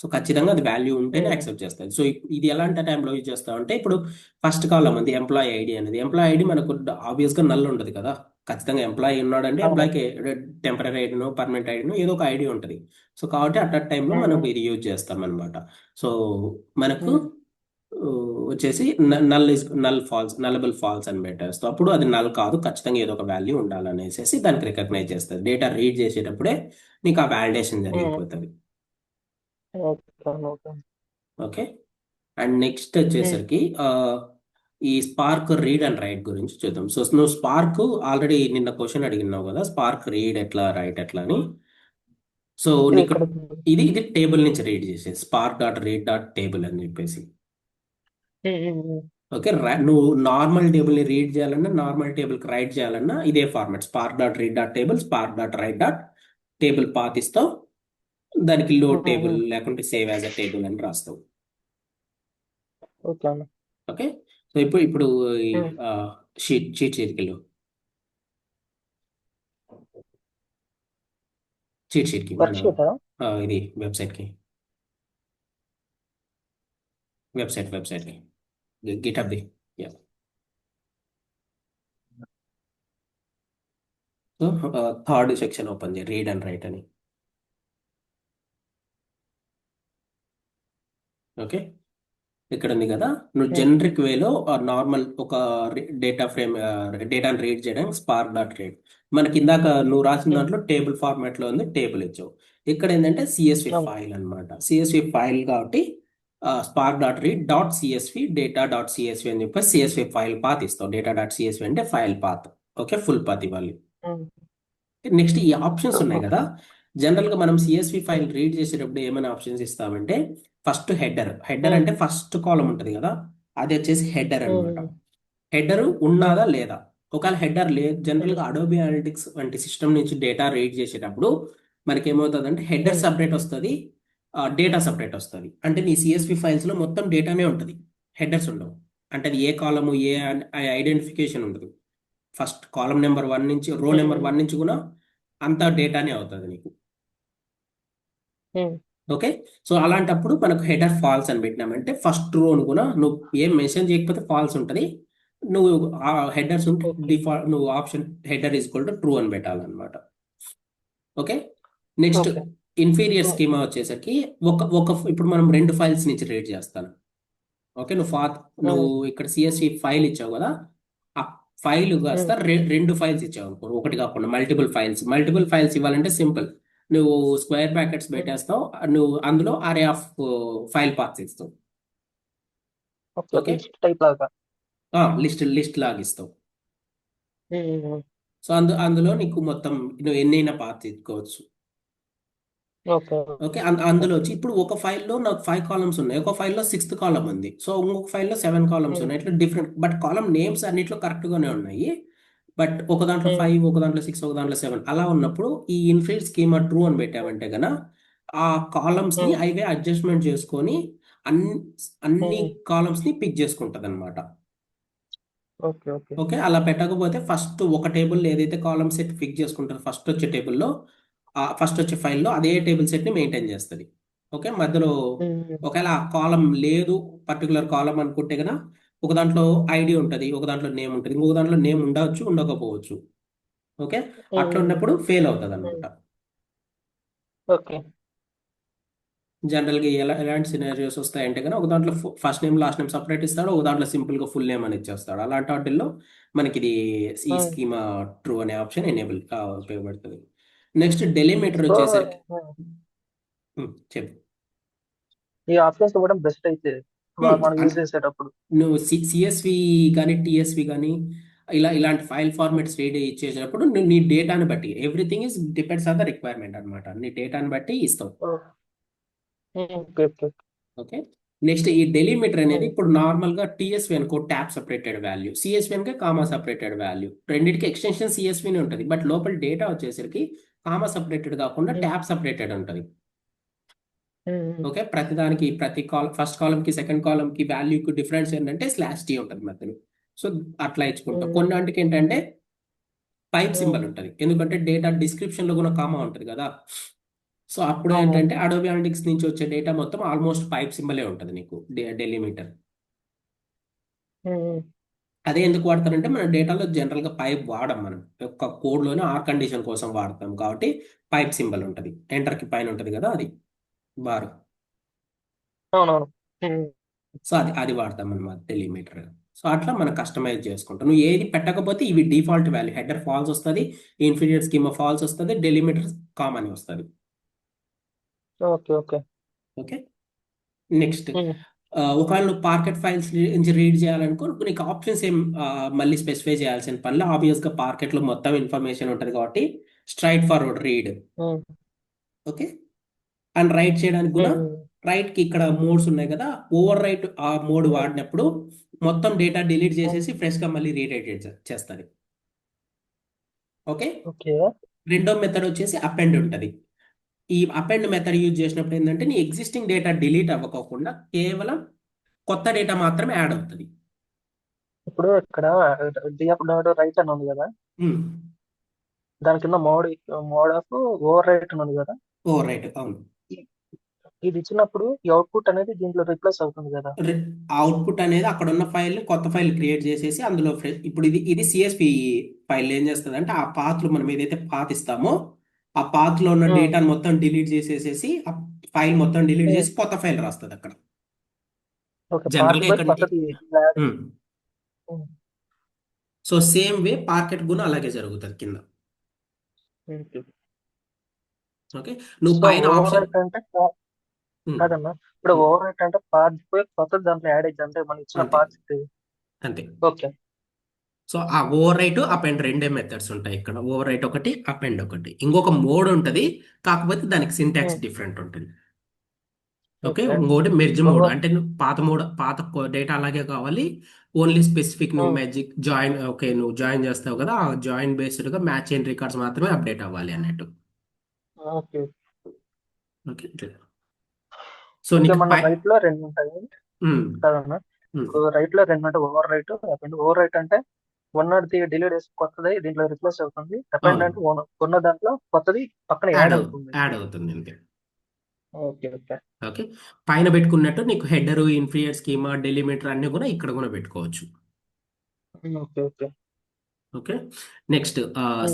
సో ఖచ్చితంగా అది వాల్యూ ఉంటేనే యాక్సెప్ట్ చేస్తుంది. సో ఇది ఎలాంటి టైంలో యూజ్ చేస్తావు అంటే, ఇప్పుడు ఫస్ట్ కాలం ఉంది ఎంప్లాయీ ఐడి అనేది. ఎంప్లాయీ ఐడి మనకు ఆబ్వియస్ గా నల్ ఉండదు కదా, ఖచ్చితంగా ఎంప్లాయీ ఉన్నాడంటే ఎంప్లాయీకి టెంపరీ ఐడినో పర్మనెంట్ ఐడినో ఏదో ఒక ఐడి ఉంటుంది. సో కాబట్టి అట్ టైంలో మనం ఇది యూజ్ చేస్తాం అనమాట. సో మనకు వచ్చేసి నల్లబుల్ ఫాల్స్ అని పెట్టేస్తాం. అప్పుడు అది నల్ కాదు, ఖచ్చితంగా ఏదో ఒక వాల్యూ ఉండాలనేసి దానికి రికగ్నైజ్ చేస్తుంది. డేటా రీడ్ చేసేటప్పుడే నీకు ఆ వాలిడేషన్ జరిగిపోతుంది. ఓకే, అండ్ నెక్స్ట్ వచ్చేసరికి ఈ స్పార్క్ రీడ్ అండ్ రైట్ గురించి చూద్దాం. సో నువ్వు స్పార్క్ ఆల్రెడీ నిన్న క్వశ్చన్ అడిగినావు కదా, స్పార్క్ రీడ్ ఎట్లా రైట్ ఎట్లా అని. సో నీకు ఇది టేబుల్ నుంచి రీడ్ చేసేది, spark dot read dot table అని చెప్పేసి. ఓకే, నువ్వు నార్మల్ టేబుల్ ని రీడ్ చేయాలన్నా, నార్మల్ టేబుల్ కి రైట్ చేయాలన్నా ఇదే format, spark dot read dot table, spark dot right dot table path ఇస్తావు, దానికి లోడ్ టేబుల్ లేకుంటే సేవ్ యాజ్ అ టేబుల్ అని రాస్తావు. ఓకే, సో ఇప్పుడు షీట్కి వెళ్ళు, షీట్కి ఇది వెబ్సైట్కి గిట్హబ్ది. సో థర్డ్ సెక్షన్ ఓపెన్ చేయి, రీడ్ అండ్ రైట్ అని. ఓకే, ఇక్కడ ఉంది కదా, నువ్వు జనరిక్ వేలో నార్మల్ ఒక డేటాని రీడ్ చేయడానికి స్పార్క్ డాట్ రీడ్, మనకి ఇందాక నువ్వు రాసిన దాంట్లో టేబుల్ ఫార్మాట్ లో ఉంది, టేబుల్ ఇచ్చావు. ఇక్కడ ఏంటంటే సిఎస్వి ఫైల్ అనమాట, సిఎస్వి ఫైల్ కాబట్టి spark dot read dot CSV data dot CSV అని చెప్పి సిఎస్వి ఫైల్ పాత్ ఇస్తావు. డేటా డాట్ సిఎస్వి అంటే file path. Okay, full path ఇవ్వాలి. నెక్స్ట్ ఈ ఆప్షన్స్ ఉన్నాయి కదా, జనరల్గా మనం సిఎస్వి ఫైల్ రీడ్ చేసేటప్పుడు ఏమైనా ఆప్షన్స్ ఇస్తామంటే ఫస్ట్ హెడర్ అంటే ఫస్ట్ కాలం ఉంటుంది కదా, అది వచ్చేసి హెడర్ అన్నమాట. హెడర్ ఉన్నదా లేదా, ఒకవేళ హెడర్ లేదు, జనరల్గా అడోబి అనలిటిక్స్ వంటి సిస్టమ్ నుంచి డేటా రీడ్ చేసేటప్పుడు మనకి ఏమవుతుంది హెడర్ సపరేట్ వస్తుంది, డేటా సపరేట్ వస్తుంది. అంటే నీ సిఎస్వి ఫైల్స్లో మొత్తం డేటానే ఉంటుంది, హెడర్స్ ఉండవు. అంటే అది ఏ కాలము ఏ ఐడెంటిఫికేషన్ ఉండదు. ఫస్ట్ కాలం నెంబర్ 1 నుంచి రో నెంబర్ 1 నుంచి కూడా అంత డేటానే అవుతుంది నీకు. ఓకే, సో అలాంటప్పుడు మనకు హెడర్ ఫాల్స్ అని పెట్టినామంటే ఫస్ట్ రోను కూడా నువ్వు ఏం మెన్షన్ చేయకపోతే ఫాల్స్ ఉంటుంది. నువ్వు ఆ హెడర్స్ ఉంటే డిఫాల్ట్ నువ్వు option header is equal to true అని పెట్టాలన్నమాట. Okay, next okay inferior schema వచ్చేసరికి ఒక ఒక ఇప్పుడు మనం 2 ఫైల్స్ నుంచి రీడ్ చేస్తాను. ఓకే, నువ్వు ఇక్కడ సిఎస్సి ఫైల్ ఇచ్చావు కదా, ఆ ఫైల్ కాస్త 2 ఫైల్స్ ఇచ్చావు అనుకో, ఒకటి కాకుండా మల్టిపుల్ ఫైల్స్ ఇవ్వాలంటే సింపుల్, నువ్వు స్క్వేర్ బ్రాకెట్స్ పెట్టేస్తావు, నువ్వు అందులో అరే ఆఫ్ ఫైల్ పాత్స్ ఇస్తావు. ఓకే ఓకే, లిస్ట్ టైప్ లాగా. లిస్ట్ లాగా ఇస్తావు. సో అందులో నీకు మొత్తం నువ్వు ఎన్నైనా పాత్స్ ఇచ్చుకోవచ్చు. ఓకే ఓకే, అందులో వచ్చి ఇప్పుడు ఒక ఫైల్లో నాకు 5 కాలమ్స్ ఉన్నాయి, ఒక ఫైల్లో 6th కాలం ఉంది, సో ఇంకొక ఫైల్లో 7 కాలమ్స్ ఉన్నాయి, ఇట్లా డిఫరెంట్, బట్ కాలం నేమ్స్ అన్నిట్లో కరెక్ట్ గానే ఉన్నాయి. బట్ ఒక దాంట్లో 5, ఒక దాంట్లో 6, ఒక దాంట్లో 7 అలా ఉన్నప్పుడు ఈ ఇన్ఫిల్ స్కీమా ట్రూ అని పెట్టామంటే గన ఆ కాలమ్స్ ని అవే అడ్జస్ట్మెంట్ చేసుకొని అన్ని అన్ని కాలమ్స్ ని పిక్ చేసుకుంటది అనమాట. ఓకే ఓకే ఓకే, అలా పెట్టకపోతే ఫస్ట్ ఒక టేబుల్ ఏదైతే కాలమ్ సెట్ ఫిక్స్ చేసుకుంటారో ఫస్ట్ వచ్చే టేబుల్లో, ఫస్ట్ వచ్చే ఫైల్లో అదే టేబుల్ సెట్ ని మెయింటైన్ చేస్తుంది. ఓకే, మధ్యలో ఒకవేళ ఆ కాలం లేదు, పర్టికులర్ కాలం అనుకుంటే కనుక ఒక దాంట్లో ఐడి ఉంటుంది, ఒక దాంట్లో నేమ్ ఉంటుంది, ఇంకొక దాంట్లో నేమ్ ఉండవచ్చు ఉండకపోవచ్చు. ఓకే, అట్లా ఉన్నప్పుడు ఫెయిల్ అవుతుంది అనమాట. ఓకే జనరల్గా ఎలాంటి సినారియోస్ వస్తాయంటే కనుక ఒక దాంట్లో first name last name separate ఇస్తాడు, ఒక దాంట్లో సింపుల్గా ఫుల్ నేమ్ అని ఇచ్చేస్తాడు. అలాంటి వాటిల్లో మనకి ఇది ఈ స్కీమా ట్రూ అనే ఆప్షన్ ఎనేబుల్ ఉపయోగపడుతుంది. నెక్స్ట్ డెలిమీటర్ సో వచ్చేసరికి చెప్పు. ఈ ఆప్షన్స్ ఇవ్వడం బెస్ట్ అయితే మనం యూజ్ చేసేటప్పుడు. నువ్వు సిఎస్వి కానీ టిఎస్వి కానీ ఇలాంటి ఫైల్ ఫార్మాట్స్ రీడ్ ఇచ్చేటప్పుడు నువ్వు నీ డేటాని బట్టి everything is depends on the requirement అనమాట, నీ డేటాని బట్టి ఇస్తావు. ఓకే ఓకే ఓకే, నెక్స్ట్ ఈ డెలిమీటర్ అనేది ఇప్పుడు నార్మల్ గా టిఎస్వి అనుకో ట్యాబ్ సపరేటెడ్ వాల్యూ, సిఎస్వి అనుకో కామా సపరేటెడ్ వాల్యూ, రెండింటికి ఎక్స్టెన్షన్ సిఎస్వి ఉంటుంది, బట్ లోపల డేటా వచ్చేసరికి కామా సపరేటెడ్ కాకుండా ట్యాబ్ సపరేటెడ్ ఉంటుంది. ఓకే, ప్రతిదానికి ప్రతి ఫస్ట్ కాలం కి సెకండ్ కాలం కి వాల్యూకి డిఫరెన్స్ ఏంటంటే /t ఉంటుంది మధ్యలో. సో అట్లా ఇచ్చుకుంటాం. కొన్నింటికి ఏంటంటే పైప్ సింబల్ ఉంటుంది, ఎందుకంటే డేటా డిస్క్రిప్షన్ లో కూడా కామా ఉంటుంది కదా. సో అప్పుడు ఏంటంటే అడోబి అనలిటిక్స్ నుంచి వచ్చే డేటా మొత్తం ఆల్మోస్ట్ పైప్ సింబలే ఉంటుంది నీకు డెలిమీటర్. అదే ఎందుకు వాడతారంటే మన డేటాలో జనరల్ గా పైప్ వాడం, మనం ఒక కోడ్ లోనే ఆర్ కండిషన్ కోసం వాడతాం కాబట్టి పైప్ సింబల్ ఉంటుంది, ఎంటర్ కి పైన ఉంటుంది కదా అది బార్. అవునవును సో అది వాడతాం అనమాట డెలిమీటర్. సో అట్లా మనం కస్టమైజ్ చేసుకుంటాం. నువ్వు ఏది పెట్టకపోతే ఇవి డిఫాల్ట్ వాల్యూ, హెడర్ ఫాల్స్ వస్తుంది, ఇన్ఫీరియర్ స్కీమా ఫాల్స్ వస్తుంది, డెలిమీటర్ కామన్ వస్తుంది. ఓకే ఓకే ఓకే, నెక్స్ట్ ఒకవేళ నువ్వు పార్కెట్ ఫైల్స్ నుంచి రీడ్ చేయాలనుకో నీకు ఆప్షన్స్ ఏం మళ్ళీ స్పెసిఫై చేయాల్సిన పనిలో, ఆబ్వియస్ గా పార్కెట్ లో మొత్తం ఇన్ఫర్మేషన్ ఉంటుంది కాబట్టి straight forward read. Okay, and right చేయడానికి కూడా రైట్ కి ఇక్కడ మోడ్స్ ఉన్నాయి కదా, ఓవర్ రైట్ ఆ మోడ్ వాడినప్పుడు మొత్తం డేటా డిలీట్ చేసేసి ఫ్రెష్ గా మళ్ళీ రీరైట్ చేస్తుంది. ఓకే, ఓకే రెండో మెథడ్ వచ్చేసి అపెండ్ ఉంటుంది. ఈ అపెండ్ మెథడ్ యూజ్ చేసినప్పుడు ఏంటంటే నీ ఎగ్జిస్టింగ్ డేటా డిలీట్ అవ్వకోకుండా కేవలం కొత్త డేటా మాత్రమే యాడ్ అవుతుంది. ఇప్పుడు ఇక్కడ డిఅప్లోడ్ రైట్ అని ఉంది కదా, దాని కింద మోడ్ ఆఫ్ ఓవర్ రైట్ అని ఉంది కదా. ఓవర్ రైట్, అవును. ఇది ఇచ్చినప్పుడు ఈ అవుట్పుట్ అనేది దీంట్లో రిప్లేస్ అవుతుంది కదా. అవుట్పుట్ అనేది అక్కడ ఉన్న ఫైల్ కొత్త ఫైల్ క్రియేట్ చేసేసి అందులో ఇప్పుడు ఇది సిఎస్పి ఫైల్ ఏం చేస్తుంది అంటే ఆ పాత్ లో మనం ఏదైతే పాత్ ఇస్తామో ఆ పాత్ లో ఉన్న డేటాను మొత్తం డిలీట్ చేసేసి ఆ ఫైల్ మొత్తం డిలీట్ చేసి కొత్త ఫైల్ రాస్తుంది అక్కడ. జనరల్ గా ఇక్కడ సో సేమ్ వే పార్కెట్ కూడా అలాగే జరుగుతుంది కింద. ఓకే, నువ్వు పైన ఆప్షన్ కాదన్నా, ఇప్పుడు ఓవర్ రైట్ అంటే పాత్ పోయి కొత్త దాంట్లో యాడ్ అయ్యింది అంటే మనం ఇచ్చిన పాత్. అంతే. ఓకే సో ఆ ఓవర్ రైట్ అప్ అండ్ రెండే మెథడ్స్ ఉంటాయి ఇక్కడ. ఓవర్ రైట్ ఒకటి, అప్ అండ్ ఒకటి. ఇంకొక మోడ్ ఉంటుంది, కాకపోతే దానికి సింటాక్స్ డిఫరెంట్ ఉంటుంది. ఓకే. ఓకే. ఇంకోటి మెర్జ్ మోడ్ ఓవర్ అంటే నువ్వు పాత డేటా అలాగే కావాలి. ఓన్లీ స్పెసిఫిక్ నువ్వు మ్యాజిక్ జాయిన్, ఓకే నువ్వు జాయిన్ చేస్తావు కదా, ఆ జాయిన్ బేస్డ్ గా మ్యాచ్ అయిన రికార్డ్స్ మాత్రమే అప్డేట్ అవ్వాలి అన్నట్టు. ఓకే. ఓకే. సో నీకు ఇంకేమన్నా పై రైట్ లో రెండు ఉంటాయి ఉమ్, కదన్నా? ఉమ్, ఇప్పుడు రైట్ లో రెండు ఉంటాయి, over right, append. Over right అంటే ఉన్నది డిలీట్ చేసి కొత్తది దీంట్లో రిప్లేస్ అవుతుంది. అపెండ్ అవును, అంటే ఉన్న దాంట్లో కొత్తది పక్కన యాడ్ యాడ్ అవుతుంది. యాడ్ అవుతుంది అంతే. ఓకే. ఓకే. ఓకే. పైన పెట్టుకున్నట్టు నీకు హెడర్, ఇన్ఫీరియర్ స్కీమా, డెలిమిటర్ అన్ని కూడా ఇక్కడ కూడా పెట్టుకోవచ్చు. Okay. Okay. Okay. Next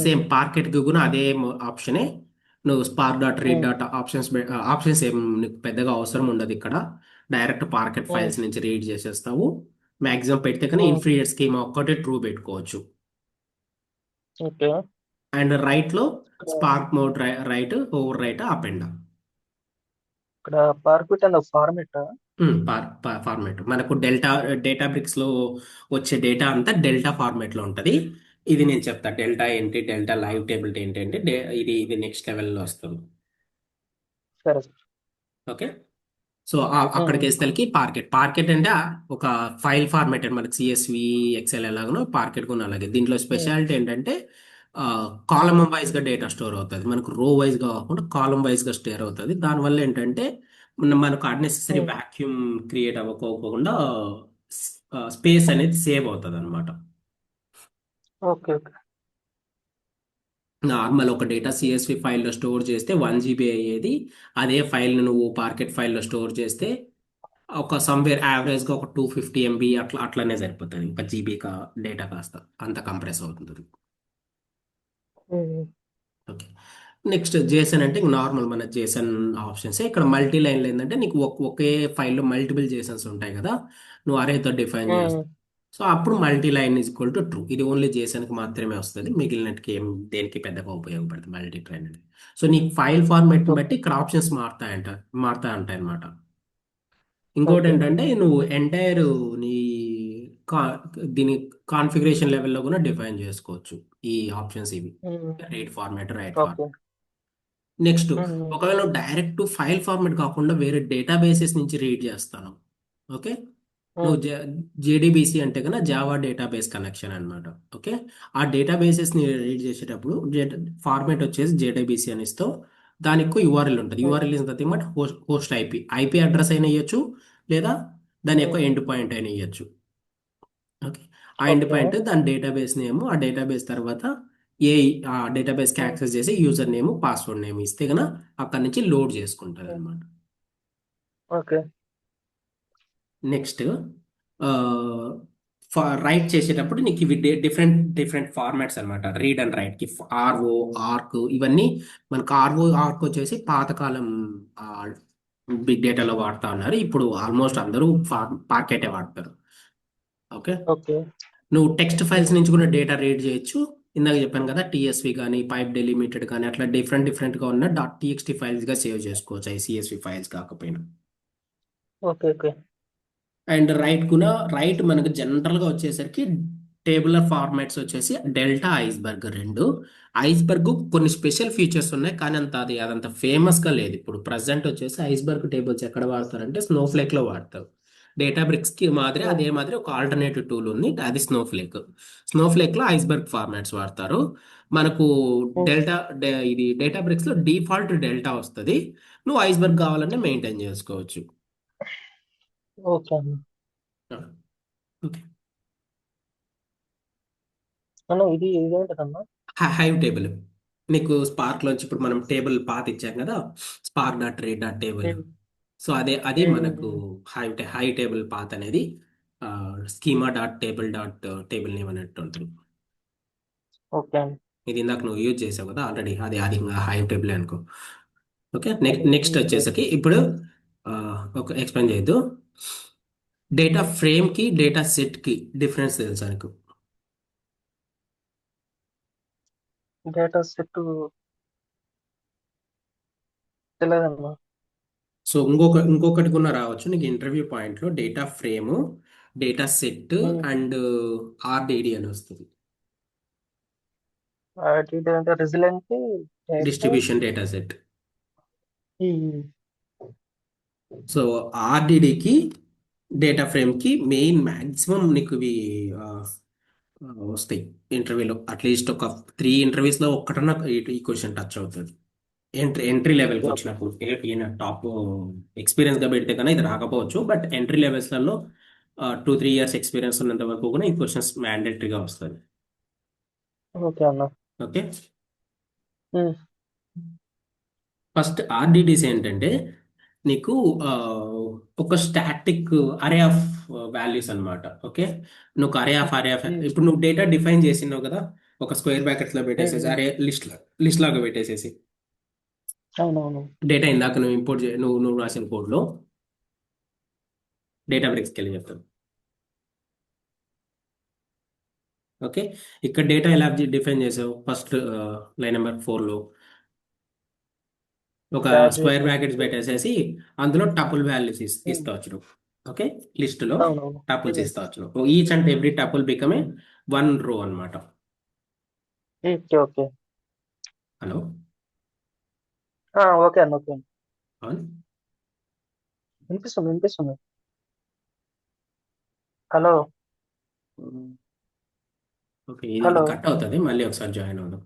same parquet కి కూడా అదే ఆప్షనే. నువ్వు Spark dot read dot options ఏం నీకు పెద్దగా అవసరం ఉండదు ఇక్కడ. డైరెక్ట్ పార్కెట్ ఫైల్స్ నుంచి రీడ్ చేసేస్తావు. మాక్సిమం పెడితే కానీ ఇన్ఫీరియర్ స్కీమా ఒక్కటే ట్రూ పెట్టుకోవచ్చు. ఓకే. అండ్ రైట్ లో ఇక్కడ Spark mode write, overwrite, up and down. ఇక్కడ పార్క్విట్ అనే ఫార్మేట్. ఫార్మేట్ మనకు డేటా బ్రిక్స్ లో వచ్చే డేటా అంతా డెల్టా ఫార్మేట్ లో ఉంటది. ఇది నేను చెప్తా డెల్టా ఏంటి, డెల్టా లైవ్ టేబుల్ ఏంటి అంటే ఇది నెక్స్ట్ లెవెల్లో వస్తుంది. సరే సార్. ఓకే. సో అక్కడికి వేస్తే పార్కెట్ అంటే ఒక ఫైల్ ఫార్మేట్ అండి. మనకి సిఎస్వి, ఎక్సెల్ ఎలాగనో పార్కెట్ కూడా అలాగే. దీంట్లో స్పెషాలిటీ ఏంటంటే కాలమ్ వైజ్ గా డేటా స్టోర్ అవుతుంది. మనకు రో వైజ్ గా కాకుండా కాలమ్ వైజ్ గా స్టోర్ అవుతుంది. దానివల్ల ఏంటంటే మనకు అన్నెసెసరీ వాక్యూమ్ క్రియేట్ అవ్వకోకుండా స్పేస్ అనేది సేవ్ అవుతుంది అనమాట. ఓకే. ఓకే. నార్మల్ ఒక డేటా సిఎస్వి ఫైల్లో స్టోర్ చేస్తే 1 GB అయ్యేది. అదే ఫైల్ నువ్వు పార్కెట్ ఫైల్లో స్టోర్ చేస్తే ఒక సమ్వేర్ యావరేజ్గా ఒక 250 MB అట్లానే సరిపోతుంది. ఒక జీబీ డేటా కాస్త అంత కంప్రెస్ అవుతుంది. ఓకే. నెక్స్ట్ జేసన్ అంటే నార్మల్ మన జేసన్ ఆప్షన్స్. ఇక్కడ మల్టీ లైన్లో ఏంటంటే నీకు ఒకే ఫైల్లో మల్టిపుల్ జేసన్స్ ఉంటాయి కదా, నువ్వు అరేతో డిఫైన్ చేస్తావు. సో అప్పుడు multi line is equal to true. ఇది ఓన్లీ జేసన్కి మాత్రమే వస్తుంది, మిగిలినట్టుకి ఏం దేనికి పెద్దగా ఉపయోగపడుతుంది మల్టీ ట్రైన్ అనేది. సో నీకు ఫైల్ ఫార్మాట్ని బట్టి ఇక్కడ ఆప్షన్స్ మారుతా ఉంటాయి అనమాట. ఇంకోటి ఓకే. ఏంటంటే నువ్వు ఎంటైర్ నీ కా దీని కాన్ఫిగరేషన్ లెవెల్లో కూడా డిఫైన్ చేసుకోవచ్చు ఈ ఆప్షన్స్ ఇవి. Read format, right format. Okay. Next ఒకవేళ డైరెక్ట్ ఫైల్ ఫార్మాట్ కాకుండా వేరే డేటాబేసెస్ నుంచి రీడ్ చేస్తాను. ఓకే. నువ్వు జేడీబీసీ అంటే కన్నా జావా డేటాబేస్ కనెక్షన్ అన్నమాట. ఓకే. ఆ డేటాబేసెస్ ని రీడ్ చేసేటప్పుడు ఫార్మాట్ వచ్చేసి జేడీబీసీ అని ఇస్తావు. దానికి యూఆర్ఎల్ ఉంటుంది. URL is nothing but host IP address అయినా ఇవ్వచ్చు, లేదా దాని యొక్క ఎండ్ పాయింట్ అయినా ఇవ్వచ్చు. ఓకే. ఆ ఎండ్ ఓకే. పాయింట్ దాని డేటాబేస్ నేమ్, ఆ డేటాబేస్ తర్వాత ఏ ఆ డేటాబేస్ కి యాక్సెస్ చేసి యూజర్ నేమ్, పాస్వర్డ్ నేమ్ ఇస్తే గన అక్కడి నుంచి లోడ్ చేసుకుంటుంది అనమాట. ఓకే. నెక్స్ట్ రైట్ చేసేటప్పుడు నీకు ఇవి డిఫరెంట్ డిఫరెంట్ ఫార్మాట్స్ అనమాట. రీడ్ అండ్ రైట్ కి ఆర్ఓ, ఆర్క్ ఇవన్నీ. మనకు ఆర్క్ వచ్చేసి పాతకాలం బిగ్ డేటాలో వాడుతా ఉన్నారు. ఇప్పుడు ఆల్మోస్ట్ అందరూ పార్కెటే వాడతారు. ఓకే. ఓకే. నువ్వు టెక్స్ట్ ఫైల్స్ నుంచి కూడా డేటా రీడ్ చేయొచ్చు. ఇందాక చెప్పాను కదా, టీఎస్వి కానీ పైప్ డెలిమిటెడ్ కానీ అట్లా డిఫరెంట్ డిఫరెంట్ గా ఉన్న .txt ఫైల్స్ గా సేవ్ చేసుకోవచ్చు, ఐసిఎస్వి ఫైల్స్ కాకపోయినా. ఓకే. ఓకే. అండ్ రైట్ మనకు జనరల్ గా వచ్చేసరికి టేబులర్ ఫార్మాట్స్ వచ్చేసి డెల్టా, ఐస్బర్గ్ రెండు. ఐస్బర్గ్ కొన్ని స్పెషల్ ఫీచర్స్ ఉన్నాయి, కానీ అదంత ఫేమస్ గా లేదు. ఇప్పుడు ప్రజెంట్ వచ్చేసి ఐస్బర్గ్ టేబుల్స్ ఎక్కడ వాడతారంటే స్నోఫ్లేక్ లో వాడతారు. డేటాబ్రిక్స్ కి మాదిరి అదే మాదిరి ఒక ఆల్టర్నేటివ్ టూల్ ఉంది, అది స్నోఫ్లేక్ లో ఐస్బర్గ్ ఫార్మాట్స్ వాడతారు. మనకు ఇది డేటాబ్రిక్స్ లో డిఫాల్ట్ డెల్టా వస్తుంది. నువ్వు ఐస్బర్గ్ కావాలంటే మెయింటైన్ చేసుకోవచ్చు. ఓకే అన్న. ఓకే. అన్న ఇదేంటదన్నా? హైవ్ టేబుల్ నీకు స్పార్క్ లోంచి ఇప్పుడు మనం టేబుల్ పాత్ ఇచ్చాం కదా, spark dot read dot table. So అది మనకు హై టేబుల్ పాత్ అనేది స్కీమా డాట్ టేబుల్ నేమ్ అన్నట్టు ఉంటుంది. ఓకే అన్న. ఇది ఇందాక నువ్వు యూజ్ చేసావు కదా ఆల్రెడీ, అది ఇంకా హై టేబుల్ అనుకో. ఓకే. అదే. నెక్స్ట్ వచ్చేసరికి ఇప్పుడు ఒక ఎక్స్ప్లెయిన్ చేయొద్దు. డేటా ఫ్రేమ్ కి డేటా సెట్ కి డిఫరెన్స్ తెలుసా నీకు? Data set తెలియదన్నా. సో ఇంకొకటి కూడా రావచ్చు నీకు ఇంటర్వ్యూ పాయింట్లో. Data frame, data set and RDD అని వస్తుంది. అంటే resilient data. Distribution data set. So ఆర్డిడికి డేటా ఫ్రేమ్కి మెయిన్ మ్యాక్సిమం నీకు ఇవి ఆ, వస్తాయి ఇంటర్వ్యూలో. అట్లీస్ట్ ఒక 3 ఇంటర్వ్యూస్లో ఒక్కటన్నా ఈ క్వశ్చన్ టచ్ అవుతుంది. ఎంట్రీ లెవెల్కి వచ్చినప్పుడు ఈయన టాప్ ఎక్స్పీరియన్స్గా పెడితే కన్నా ఇది రాకపోవచ్చు, బట్ ఎంట్రీ లెవెల్స్లలో 2-3 ఇయర్స్ ఎక్స్పీరియన్స్ ఉన్నంత వరకు కూడా ఈ క్వశ్చన్స్ మ్యాండేటరీగా వస్తుంది. ఓకే అన్న. ఓకే. ఉమ్, ఫస్ట్ ఆర్డిడిస్ ఏంటంటే నీకు ఆ, ఒక స్టాటిక్ అరే ఆఫ్ వాల్యూస్ అన్నమాట. ఓకే. నువ్వు అరే ఆఫ్ ఉమ్, ఇప్పుడు నువ్వు డేటా డిఫైన్ చేసినావు కదా, ఒక స్క్వేర్ బ్రాకెట్స్ లో పెట్టేసేసి ఉమ్. అరే లిస్ట్ లాగా పెట్టేసేసి అవునవును. డేటా ఇందాక నువ్వు ఇంపోర్ట్ నువ్వు రాసిన కోడ్ లో డేటా బ్రేక్స్కి వెళ్ళి చెప్తాను. ఓకే. ఇక్కడ డేటా ఎలా డిఫైన్ చేసావు? ఫస్ట్ లైన్ నెంబర్ 4లో ఒక స్క్వేర్ గ్రాడ్యుయేషన్. బ్రాకెట్స్ పెట్టేసేసి అందులో టపుల్ వాల్యూస్ ఇస్తావచ్చు నువ్వు. ఓకే. లిస్టులో అవునవును. టపుల్స్ ఇస్తావచ్చు నువ్వు. Each and every tuple become a 1 రో అన్నమాట. Okay okay. హలో. ఓకే అన్న, ఓకే. అవును. వినిపిస్తుంది వినిపిస్తుంది. హలో. ఓకే. ఇది హలో. కట్ అవుతుంది, మళ్ళీ ఒకసారి జాయిన్ అవుదాం.